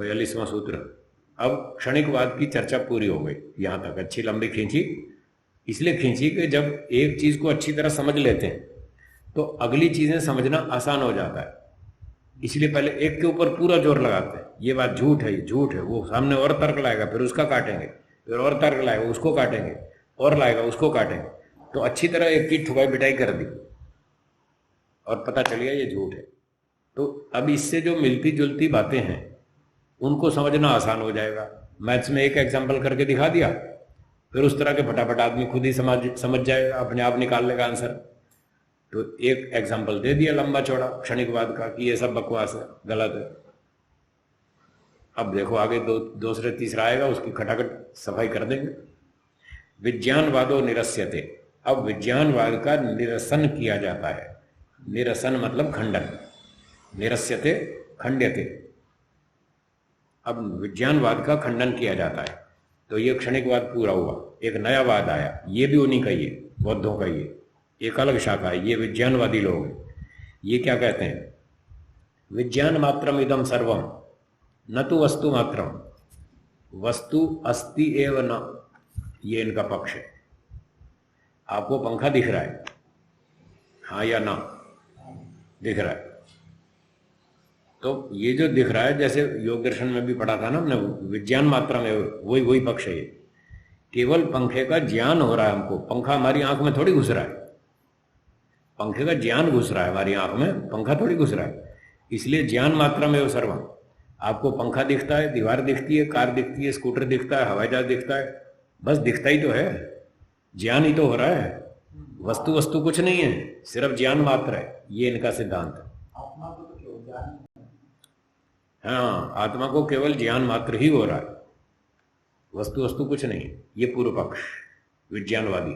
42वां सूत्र। अब क्षणिकवाद की चर्चा पूरी हो गई, यहां तक अच्छी लंबी खींची। इसलिए खींची कि जब एक चीज को अच्छी तरह समझ लेते हैं तो अगली चीजें समझना आसान हो जाता है। इसलिए पहले एक के ऊपर पूरा जोर लगाते हैं, ये बात झूठ है, ये झूठ है। वो सामने और तर्क लाएगा, फिर उसका काटेंगे, फिर और तर्क लाएगा, उसको काटेंगे, और लाएगा, उसको काटेंगे। तो अच्छी तरह एक की ठुकाई बिठाई कर दी और पता चल गया ये झूठ है। तो अब इससे जो मिलती जुलती बातें हैं उनको समझना आसान हो जाएगा। मैथ्स में एक एग्जाम्पल करके दिखा दिया, फिर उस तरह के फटाफट आदमी खुद ही समझ जाएगा, अपने आप निकाल लेगा आंसर। तो एक एग्जाम्पल दे दिया लंबा चौड़ा क्षणिकवाद का कि ये सब बकवास है, गलत है। अब देखो आगे दूसरे तीसरा आएगा, उसकी खटाखट सफाई कर देंगे। विज्ञानवादो निरस्यते, अब विज्ञानवाद का निरसन किया जाता है। निरसन मतलब खंडन, निरस्यते खंड्यते। अब विज्ञानवाद का खंडन किया जाता है। तो ये क्षणिकवाद पूरा हुआ, एक नया वाद आया, ये भी उन्हीं का ही है, बौद्धों का ही है, एक अलग शाखा है, ये विज्ञानवादी लोग हैं। ये क्या कहते हैं, विज्ञान मात्रम इदम सर्वम न तो वस्तु मात्रम, वस्तु अस्ति एव न, ये इनका पक्ष है। आपको पंखा दिख रहा है, हाँ या ना, दिख रहा है। तो ये जो दिख रहा है, जैसे योग दर्शन में भी पढ़ा था ना हमने, विज्ञान मात्रा में वही पक्ष है। केवल पंखे का ज्ञान हो रहा है हमको, पंखा हमारी आंख में थोड़ी घुस रहा है। पंखे का ज्ञान घुस रहा है हमारी आंख में, पंखा थोड़ी घुस रहा है। इसलिए ज्ञान मात्रा में वो सर्वम। आपको पंखा दिखता है, दीवार दिखती है, कार दिखती है, स्कूटर दिखता है, हवाई जहाज दिखता है, बस दिखता ही तो है, ज्ञान ही तो हो रहा है। वस्तु वस्तु कुछ नहीं है, सिर्फ ज्ञान मात्र है, ये इनका सिद्धांत है। हाँ, आत्मा को केवल ज्ञान मात्र ही हो रहा है, वस्तु वस्तु कुछ नहीं है। ये पूर्व पक्ष विज्ञानवादी।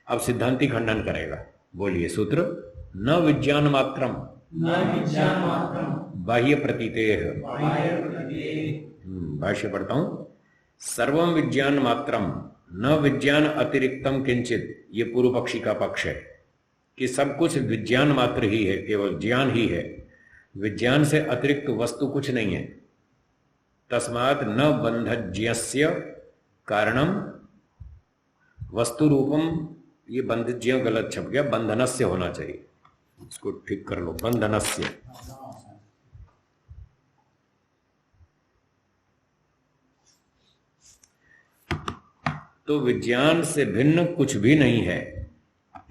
अब सिद्धांती खंडन करेगा। बोलिए सूत्र, न विज्ञान मात्रम बाह्य प्रतीतेह। भाष्य पढ़ता हूं, सर्वम विज्ञान मात्रम न विज्ञान अतिरिक्तम किंचित। ये पूर्व पक्षी का पक्ष है कि सब कुछ विज्ञान मात्र ही है, केवल ज्ञान ही है, विज्ञान से अतिरिक्त वस्तु कुछ नहीं है। तस्मात् न बंधज्ञस्य कारणम वस्तु रूपम। ये बंधज्ञ गलत छप गया, बंधनस्य होना चाहिए, इसको ठीक कर लो, बंधनस्य। तो विज्ञान से भिन्न कुछ भी नहीं है,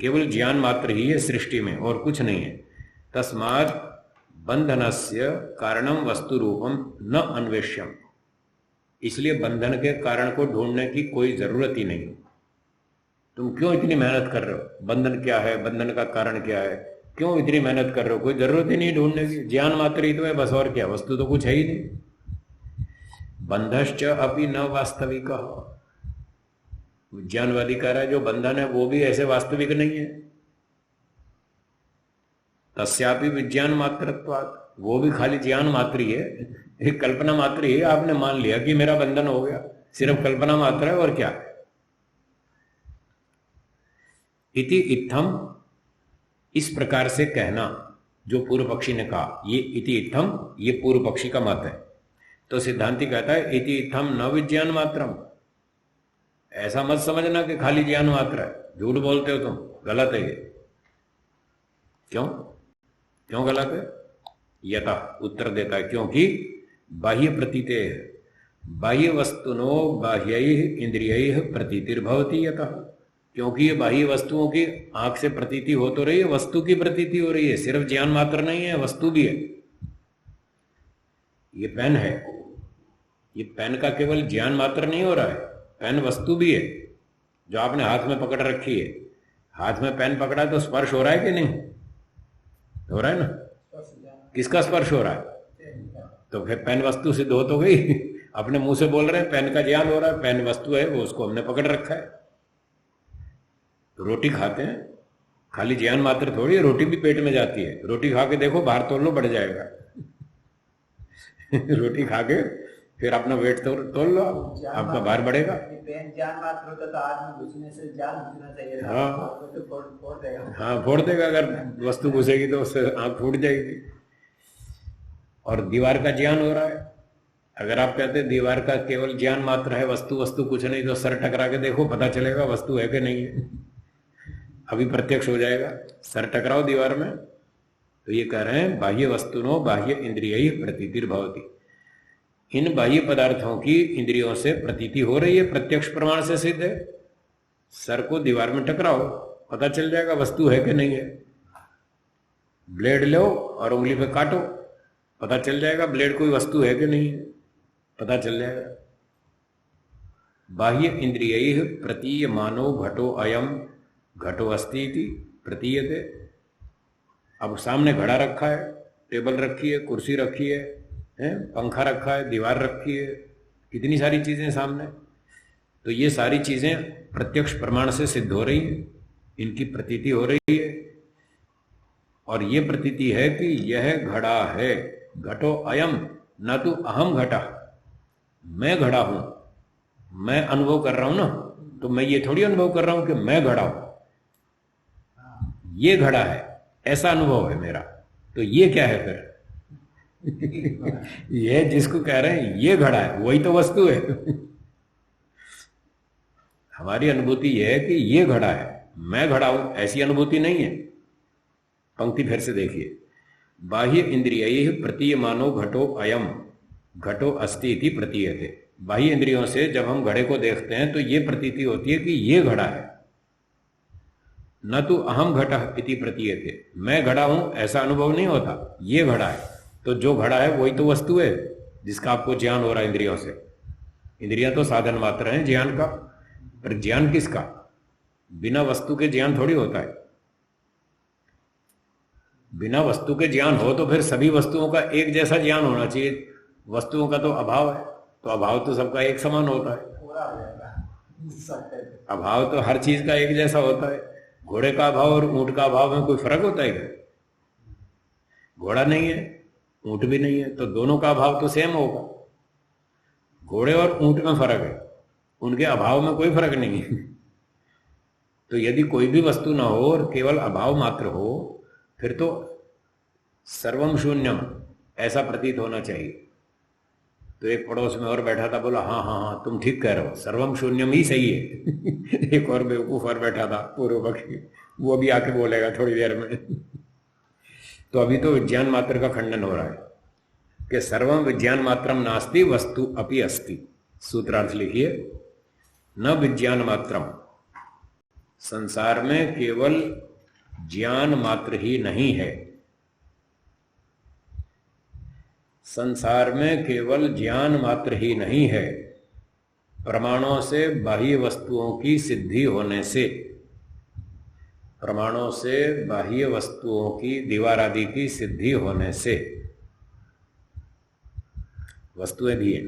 केवल ज्ञान मात्र ही है सृष्टि में, और कुछ नहीं है। तस्मात् बंधनस्य कारणम वस्तु रूपम न अन्वेष्यम। इसलिए बंधन के कारण को ढूंढने की कोई जरूरत ही नहीं। तुम क्यों इतनी मेहनत कर रहे हो, बंधन क्या है, बंधन का कारण क्या है, क्यों इतनी मेहनत कर रहे हो, कोई जरूरत ही नहीं ढूंढने की, ज्ञान मात्र ही तो है बस, और क्या, वस्तु तो कुछ है ही नहीं। बंधश्च अपि न वास्तविक। विज्ञानवादी कह रहा है जो बंधन है वो भी ऐसे वास्तविक नहीं है। तस्यापि विज्ञान मात्रत्वात्, वो भी खाली ज्ञान मात्र ही है, एक कल्पना मात्र ही है। आपने मान लिया कि मेरा बंधन हो गया, सिर्फ कल्पना मात्र है, और क्या। इति इत्थम, इस प्रकार से कहना, जो पूर्व पक्षी ने कहा, ये इति इत्थम, ये पूर्व पक्षी का मत है। तो सिद्धांति कहता है इति इत्थम न विज्ञान मात्रम। ऐसा मत समझना कि खाली ज्ञान मात्र है, झूठ बोलते हो तुम, गलत है ये। क्यों क्यों गलत है? यथा उत्तर देता है, क्योंकि बाह्य प्रतीते, बाह्य वस्तुनो बाह्य इंद्रिय प्रतीतिर्भवती। यथा, क्योंकि ये बाह्य वस्तुओं की आंख से प्रतीति हो तो रही है, वस्तु की प्रतीति हो रही है, सिर्फ ज्ञान मात्र नहीं है, वस्तु भी है। ये पेन है, ये पेन का केवल ज्ञान मात्र नहीं हो रहा है, पेन वस्तु भी है जो आपने हाथ में पकड़ रखी है। हाथ में पेन पकड़ा तो स्पर्श हो रहा है कि नहीं हो रहा है ना? किसका स्पर्श हो रहा है? तो फिर पेन वस्तु सिद्ध हो तो गई। अपने मुंह से बोल रहे हैं पेन का ज्ञान हो रहा है, पेन वस्तु है, वो उसको हमने पकड़ रखा है। तो रोटी खाते हैं, खाली ज्ञान मात्र थोड़ी है, रोटी भी पेट में जाती है। रोटी खा के देखो, बाहर तोल लो, बढ़ जाएगा। रोटी खा के फिर अपना वेट तोल लो, आपका भार बढ़ेगा। ज्ञान मात्र होता तो आदमी घुसने से जान घुसना चाहिए। हाँ, तो फोड़ देगा। हाँ, फोड़ देगा। अगर वस्तु घुसेगी तो उससे आंख फूट जाएगी। और दीवार का ज्ञान हो रहा है, अगर आप कहते हैं दीवार का केवल ज्ञान मात्र है, वस्तु वस्तु कुछ नहीं, तो सर टकरा के देखो, पता चलेगा वस्तु है कि नहीं है। अभी प्रत्यक्ष हो जाएगा। सर टकराओ दीवार में। तो ये कह रहे हैं बाह्य वस्तुनो बाह्य इंद्रिय प्रतीतिर्भवति। इन बाह्य पदार्थों की इंद्रियों से प्रतीति हो रही है, प्रत्यक्ष प्रमाण से सिद्ध है। सर को दीवार में टकराओ, पता चल जाएगा वस्तु है कि नहीं है। ब्लेड लो और उंगली पे काटो, पता चल जाएगा ब्लेड कोई वस्तु है कि नहीं है, पता चल जाएगा। बाह्य इंद्रिय प्रतीयमानो घटो अयम घटो अस्ति इति प्रतीयते। अब सामने घड़ा रखा है, टेबल रखी है, कुर्सी रखी है, पंखा रखा है, दीवार रखी है, कितनी सारी चीजें सामने। तो ये सारी चीजें प्रत्यक्ष प्रमाण से सिद्ध हो रही है, इनकी प्रतीति हो रही है। और ये प्रतीति है कि यह घड़ा है, घटो अयम, न तो अहम घटा, मैं घड़ा हूं, मैं अनुभव कर रहा हूं ना, तो मैं ये थोड़ी अनुभव कर रहा हूं कि मैं घड़ा हूं, ये घड़ा है, ऐसा अनुभव है मेरा। तो ये क्या है फिर? ये जिसको कह रहे हैं ये घड़ा है, वही तो वस्तु है। हमारी अनुभूति यह है कि ये घड़ा है, मैं घड़ा हूं, ऐसी अनुभूति नहीं है। पंक्ति फिर से देखिए, बाह्य इंद्रिय प्रतीयमानो घटो अयम घटो अस्ति इति प्रतीयते। बाह्य इंद्रियों से जब हम घड़े को देखते हैं तो ये प्रतीति होती है कि ये घड़ा है, न तो अहम घटः इति प्रतीयते, मैं घड़ा हूं ऐसा अनुभव नहीं होता, ये घड़ा है। तो जो घड़ा है वही तो वस्तु है जिसका आपको ज्ञान हो रहा है इंद्रियों से। इंद्रियां तो साधन मात्र हैं ज्ञान का, पर ज्ञान किसका? बिना वस्तु के ज्ञान थोड़ी होता है। बिना वस्तु के ज्ञान हो तो फिर सभी वस्तुओं का एक जैसा ज्ञान होना चाहिए। वस्तुओं का तो अभाव है, तो अभाव तो सबका एक समान होता है। अभाव तो हर चीज का एक जैसा होता है। घोड़े का अभाव और ऊंट का अभाव में कोई फर्क होता है क्या? घोड़ा नहीं है, ऊंट भी नहीं है, तो दोनों का अभाव तो सेम होगा। घोड़े और ऊंट में फर्क है, उनके अभाव में कोई फर्क नहीं है। तो यदि कोई भी वस्तु ना हो और केवल अभाव मात्र हो, फिर तो सर्वम शून्यम ऐसा प्रतीत होना चाहिए। तो एक पड़ोस में और बैठा था, बोला हाँ हाँ हाँ तुम ठीक कह रहे हो, सर्वम शून्यम ही सही है। एक और बेवकूफ और बैठा था पूर्व पक्षी, वो भी आके बोलेगा थोड़ी देर में। तो अभी तो विज्ञान मात्र का खंडन हो रहा है कि सर्वम विज्ञान मात्रम नास्ति वस्तु अपि अस्ति। सूत्रार्थ लिखिए, न विज्ञान मात्रम, संसार में केवल ज्ञान मात्र ही नहीं है। संसार में केवल ज्ञान मात्र ही नहीं है। प्रमाणों से बाह्य वस्तुओं की सिद्धि होने से, प्रमाणों से बाह्य वस्तुओं की दीवार आदि की सिद्धि होने से, वस्तुएं भी हैं